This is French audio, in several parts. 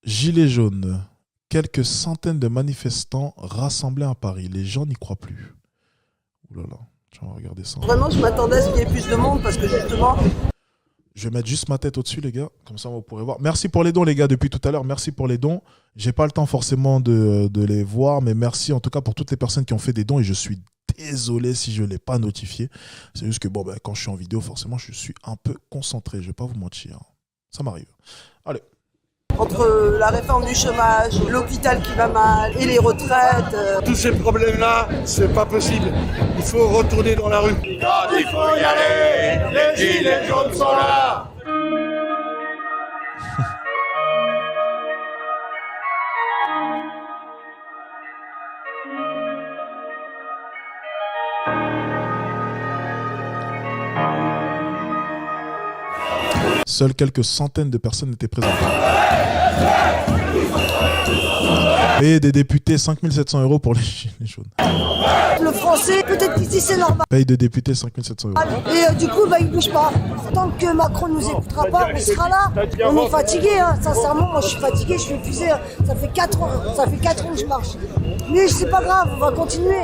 Gilets jaunes. Quelques centaines de manifestants rassemblés à Paris. Les gens n'y croient plus. Ouh là là, tiens, on va regarder ça. Vraiment, je m'attendais à ce qu'il y ait plus de monde parce que justement... Je vais mettre juste ma tête au-dessus, les gars. Comme ça, vous pourrez voir. Merci pour les dons, les gars, depuis tout à l'heure. Merci pour les dons. J'ai pas le temps forcément de les voir, mais merci en tout cas pour toutes les personnes qui ont fait des dons et je suis désolé si je ne l'ai pas notifié. C'est juste que bon, ben, quand je suis en vidéo, forcément, je suis un peu concentré. Je vais pas vous mentir. Ça m'arrive. Allez. Entre la réforme du chômage, l'hôpital qui va mal et les retraites... Tous ces problèmes-là, c'est pas possible. Il faut retourner dans la rue. Quand il faut y aller, les gilets jaunes sont là. Seules quelques centaines de personnes étaient présentes. Payer des députés 5 700 € pour les gilets jaunes. Le français, peut-être qu'ici c'est normal. Paye de députés 5 700 €. Et du coup, il bouge pas. Tant que Macron nous écoutera pas, on sera là. On est fatigué, hein. Sincèrement, moi je suis fatigué, je suis épuisé. Ça fait 4 ans, que je marche. Mais c'est pas grave, on va continuer.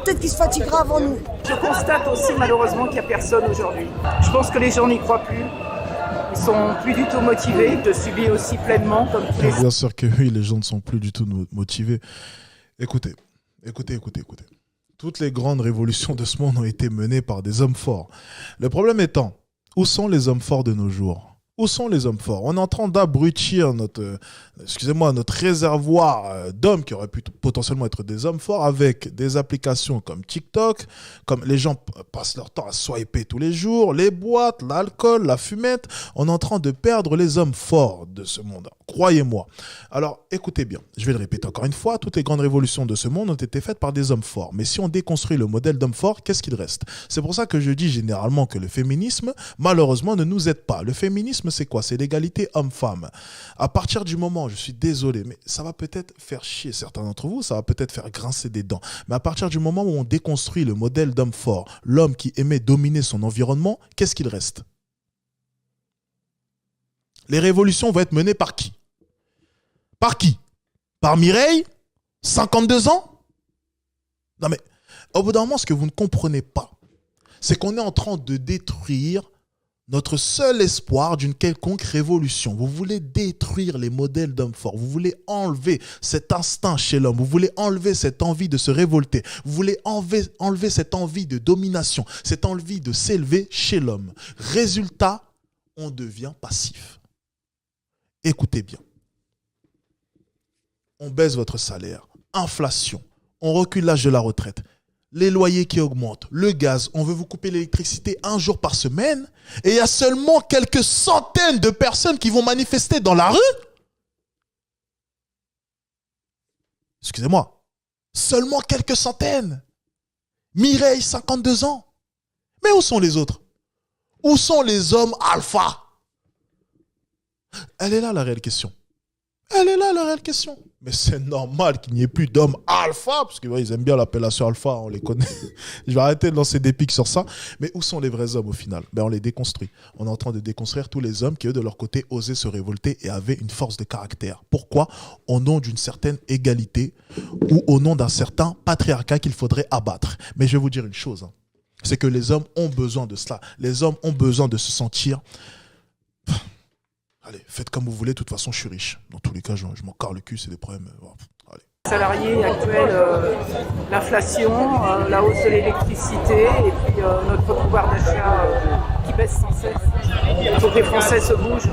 Peut-être qu'il se fatiguera avant nous. Je constate aussi malheureusement qu'il n'y a personne aujourd'hui. Je pense que les gens n'y croient plus. Ils sont plus du tout motivés de subir aussi pleinement comme tous les... Bien sûr que oui, les gens ne sont plus du tout motivés. Écoutez. Toutes les grandes révolutions de ce monde ont été menées par des hommes forts. Le problème étant, où sont les hommes forts de nos jours ? Où sont les hommes forts ? On est en train d'abrutir notre réservoir d'hommes qui auraient pu potentiellement être des hommes forts avec des applications comme TikTok, comme les gens passent leur temps à swiper tous les jours, les boîtes, l'alcool, la fumette. On est en train de perdre les hommes forts de ce monde. Croyez-moi. Alors, écoutez bien, je vais le répéter encore une fois, toutes les grandes révolutions de ce monde ont été faites par des hommes forts. Mais si on déconstruit le modèle d'homme fort, qu'est-ce qu'il reste ? C'est pour ça que je dis généralement que le féminisme, malheureusement, ne nous aide pas. Le féminisme, c'est quoi ? C'est l'égalité homme-femme. À partir du moment, je suis désolé, mais ça va peut-être faire chier certains d'entre vous, ça va peut-être faire grincer des dents. Mais à partir du moment où on déconstruit le modèle d'homme fort, l'homme qui aimait dominer son environnement, qu'est-ce qu'il reste ? Les révolutions vont être menées par qui ? Par qui ? Par Mireille ? 52 ans ? Non mais, au bout d'un moment, ce que vous ne comprenez pas, c'est qu'on est en train de détruire notre seul espoir d'une quelconque révolution. Vous voulez détruire les modèles d'hommes forts. Vous voulez enlever cet instinct chez l'homme. Vous voulez enlever cette envie de se révolter. Vous voulez enlever cette envie de domination, cette envie de s'élever chez l'homme. Résultat, on devient passif. Écoutez bien. On baisse votre salaire. Inflation. On recule l'âge de la retraite. Les loyers qui augmentent, le gaz, on veut vous couper l'électricité 1 jour par semaine et il y a seulement quelques centaines de personnes qui vont manifester dans la rue. Excusez-moi, seulement quelques centaines. Mireille, 52 ans. Mais où sont les autres ? Où sont les hommes alpha ? Elle est là la réelle question. Elle est là la réelle question. Mais c'est normal qu'il n'y ait plus d'hommes alpha, parce qu'ils aiment bien l'appellation alpha, on les connaît. Je vais arrêter de lancer des pics sur ça. Mais où sont les vrais hommes au final ? On les déconstruit. On est en train de déconstruire tous les hommes qui, eux, de leur côté, osaient se révolter et avaient une force de caractère. Pourquoi ? Au nom d'une certaine égalité ou au nom d'un certain patriarcat qu'il faudrait abattre. Mais je vais vous dire une chose, c'est que les hommes ont besoin de cela. Les hommes ont besoin de se sentir... Allez, faites comme vous voulez, de toute façon, je suis riche. Dans tous les cas, je m'en carre le cul, c'est des problèmes. Allez. Salariés actuels, l'inflation, la hausse de l'électricité et puis notre pouvoir d'achat qui baisse sans cesse. Il faut que les Français se bougent.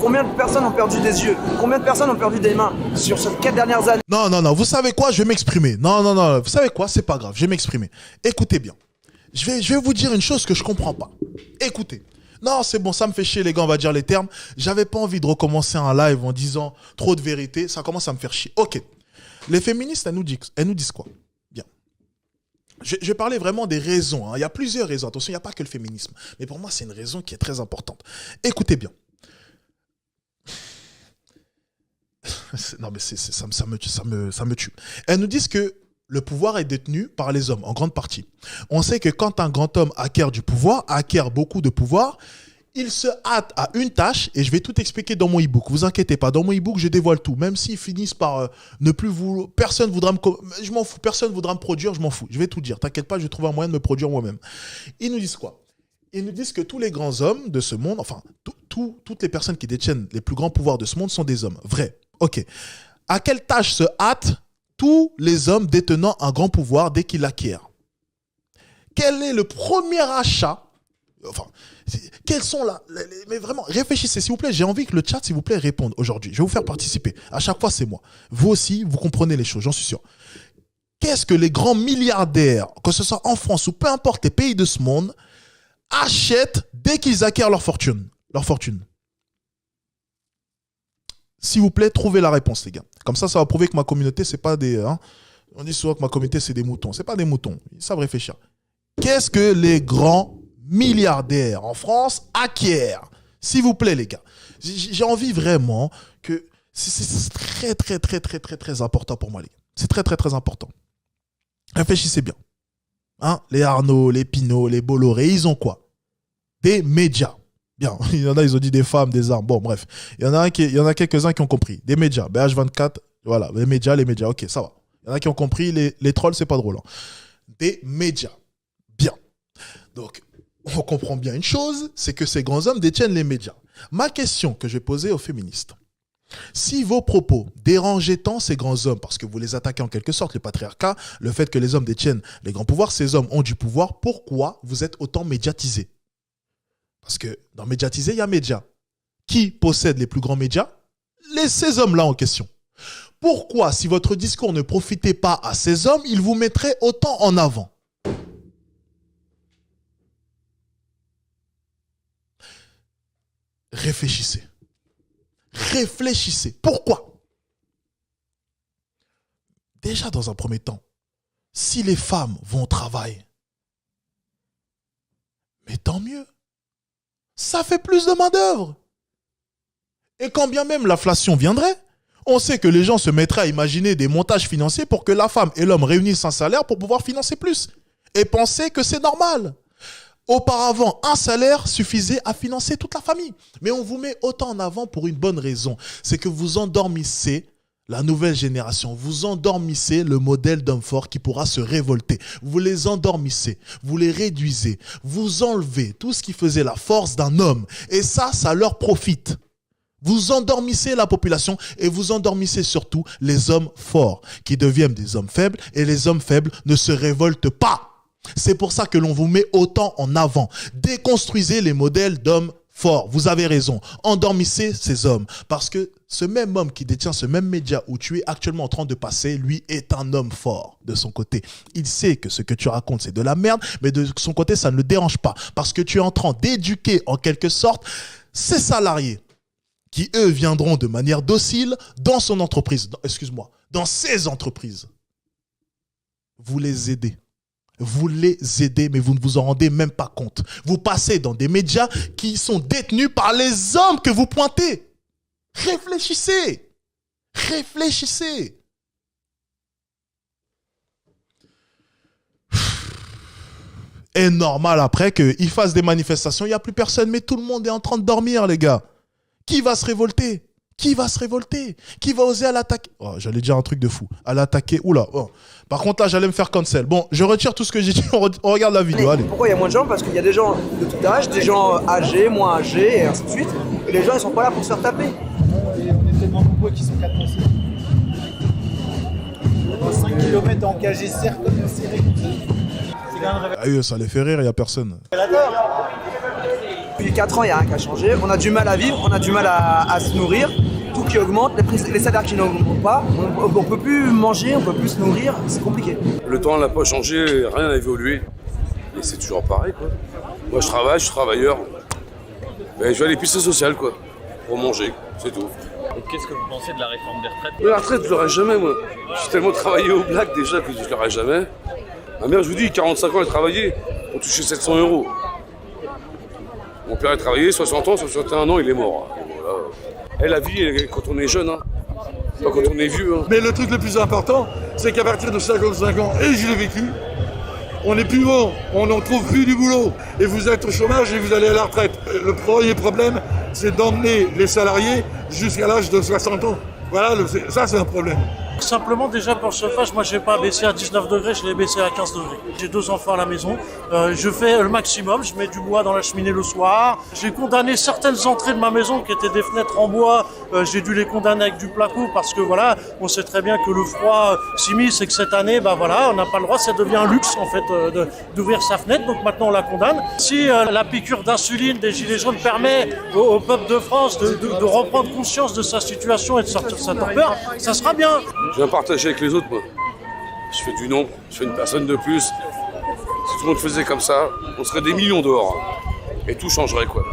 Combien de personnes ont perdu des yeux ? Combien de personnes ont perdu des mains sur ces 4 dernières années ? Non, vous savez quoi ? Je vais m'exprimer. Non, vous savez quoi ? C'est pas grave, je vais m'exprimer. Écoutez bien. Je vais vous dire une chose que je comprends pas. Écoutez. Non, c'est bon, ça me fait chier les gars, on va dire les termes. J'avais pas envie de recommencer un live en disant trop de vérité, ça commence à me faire chier. Ok. Les féministes, elles nous disent quoi ? Bien. Je vais parler vraiment des raisons. Il y a plusieurs raisons. Attention, il n'y a pas que le féminisme. Mais pour moi, c'est une raison qui est très importante. Écoutez bien. Non, mais ça me tue. Elles nous disent que le pouvoir est détenu par les hommes, en grande partie. On sait que quand un grand homme acquiert du pouvoir, acquiert beaucoup de pouvoir, Ils se hâtent à une tâche et je vais tout expliquer dans mon e-book. Vous inquiétez pas, dans mon e-book, je dévoile tout. Même s'ils finissent par ne plus vouloir... Personne voudra me... Je m'en fous. Personne voudra me produire, je m'en fous. Je vais tout dire. T'inquiète pas, je vais trouver un moyen de me produire moi-même. Ils nous disent quoi? Ils nous disent que tous les grands hommes de ce monde, enfin, toutes les personnes qui détiennent les plus grands pouvoirs de ce monde sont des hommes. Vrai. Ok. À quelle tâche se hâtent tous les hommes détenant un grand pouvoir dès qu'ils l'acquièrent? Quel est le premier achat? Enfin, quels sont là? Mais vraiment, réfléchissez, s'il vous plaît. J'ai envie que le chat, s'il vous plaît, réponde aujourd'hui. Je vais vous faire participer. À chaque fois, c'est moi. Vous aussi, vous comprenez les choses, j'en suis sûr. Qu'est-ce que les grands milliardaires, que ce soit en France ou peu importe les pays de ce monde, achètent dès qu'ils acquièrent leur fortune? S'il vous plaît, trouvez la réponse, les gars. Comme ça va prouver que ma communauté, c'est pas des... on dit souvent que ma communauté, c'est des moutons. C'est pas des moutons. Ils savent réfléchir. Qu'est-ce que les grands milliardaires en France acquièrent? S'il vous plaît, les gars. J'ai envie vraiment que... C'est très, très, très, très, très, très important pour moi, les gars. C'est très, très, très important. Réfléchissez bien. Les Arnaud, les Pinot, les Bolloré, ils ont quoi? Des médias. Bien, il y en a, ils ont dit des femmes, des armes. Bon, bref. Il y en a quelques-uns qui ont compris. Des médias. BH24, voilà. Les médias. Ok, ça va. Il y en a qui ont compris. Les trolls, c'est pas drôle. Des médias. Bien. Donc, on comprend bien une chose, c'est que ces grands hommes détiennent les médias. Ma question que je vais poser aux féministes. Si vos propos dérangeaient tant ces grands hommes, parce que vous les attaquez en quelque sorte, le patriarcat, le fait que les hommes détiennent les grands pouvoirs, ces hommes ont du pouvoir, pourquoi vous êtes autant médiatisés? Parce que dans médiatisé, il y a médias. Qui possède les plus grands médias? Ces hommes-là en question. Pourquoi, si votre discours ne profitait pas à ces hommes, ils vous mettraient autant en avant? Réfléchissez. Réfléchissez. Pourquoi? Déjà, dans un premier temps, si les femmes vont au travail, mais tant mieux. Ça fait plus de main-d'œuvre. Et quand bien même l'inflation viendrait, on sait que les gens se mettraient à imaginer des montages financiers pour que la femme et l'homme réunissent un salaire pour pouvoir financer plus. Et penser que c'est normal. Auparavant, un salaire suffisait à financer toute la famille. Mais on vous met autant en avant pour une bonne raison. C'est que vous endormissez la nouvelle génération. Vous endormissez le modèle d'homme fort qui pourra se révolter. Vous les endormissez. Vous les réduisez. Vous enlevez tout ce qui faisait la force d'un homme. Et ça leur profite. Vous endormissez la population et vous endormissez surtout les hommes forts qui deviennent des hommes faibles. Et les hommes faibles ne se révoltent pas. C'est pour ça que l'on vous met autant en avant. Déconstruisez les modèles d'hommes forts. Vous avez raison. Endormissez ces hommes. Parce que ce même homme qui détient ce même média où tu es actuellement en train de passer, lui est un homme fort de son côté. Il sait que ce que tu racontes, c'est de la merde, mais de son côté, ça ne le dérange pas. Parce que tu es en train d'éduquer en quelque sorte ses salariés qui, eux, viendront de manière docile dans son entreprise. Dans ses entreprises. Vous les aidez. Vous les aidez, mais vous ne vous en rendez même pas compte. Vous passez dans des médias qui sont détenus par les hommes que vous pointez. Réfléchissez. Réfléchissez. Et normal après qu'ils fassent des manifestations, il n'y a plus personne, mais tout le monde est en train de dormir, les gars. Qui va se révolter? Qui va se révolter? Qui va oser à l'attaquer? Oh, j'allais dire un truc de fou. À l'attaquer. Oula. Oh. Par contre, là, j'allais me faire cancel. Bon, je retire tout ce que j'ai dit. On regarde la vidéo. Allez. Pourquoi il y a moins de gens? Parce qu'il y a des gens de tout âge, des gens âgés, moins âgés, et ainsi de suite. Et les gens, ils sont pas là pour se faire taper. Et on est tellement nombreux qu'ils sont 4 passés. 5 km engagés, certes, comme serré. C'est quand même révélateur. Ah, ça les fait rire, il n'y a personne. Depuis 4 ans, il n'y a rien qui a changé. On a du mal à vivre, on a du mal à se nourrir. Tout qui augmente, les salaires qui n'augmentent pas. On ne peut plus manger, on ne peut plus se nourrir. C'est compliqué. Le temps n'a pas changé, rien n'a évolué. Et c'est toujours pareil, quoi. Moi, je travaille, je suis travailleur. Mais je vais à l'épicerie sociale, quoi. Pour manger, c'est tout. Et qu'est-ce que vous pensez de la réforme des retraites? La retraite, je l'aurai jamais, moi. J'ai tellement travaillé au black déjà que je l'aurai jamais. Ma mère, je vous dis, 45 ans, elle travaillait pour toucher 700 €. Mon père a travaillé 60 ans, 61 ans, il est mort. Voilà. Et la vie, quand on est jeune, hein. Pas quand on est vieux. Hein. Mais le truc le plus important, c'est qu'à partir de 55 ans, et je l'ai vécu, on n'est plus bon, on n'en trouve plus du boulot. Et vous êtes au chômage et vous allez à la retraite. Le premier problème, c'est d'emmener les salariés jusqu'à l'âge de 60 ans. Voilà, ça c'est un problème. Simplement déjà pour le chauffage, moi je n'ai pas baissé à 19 degrés, je l'ai baissé à 15 degrés. J'ai 2 enfants à la maison, je fais le maximum, je mets du bois dans la cheminée le soir. J'ai condamné certaines entrées de ma maison qui étaient des fenêtres en bois, j'ai dû les condamner avec du placo parce que voilà, on sait très bien que le froid s'immisce et que cette année, bah voilà, on n'a pas le droit, ça devient un luxe en fait d'ouvrir sa fenêtre, donc maintenant on la condamne. Si la piqûre d'insuline des Gilets jaunes permet au peuple de France de reprendre conscience de sa situation et de sortir de sa torpeur, ça sera bien. Je viens partager avec les autres, moi. Je fais du nombre, je fais une personne de plus. Si tout le monde faisait comme ça, on serait des millions dehors. Et tout changerait, quoi.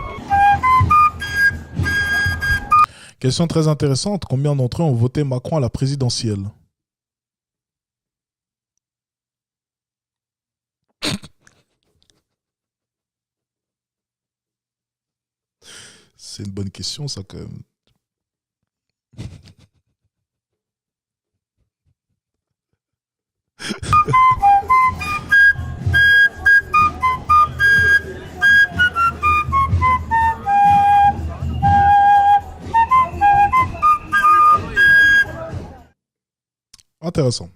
Question très intéressante. Combien d'entre eux ont voté Macron à la présidentielle? C'est une bonne question, ça, quand même. Intéressant.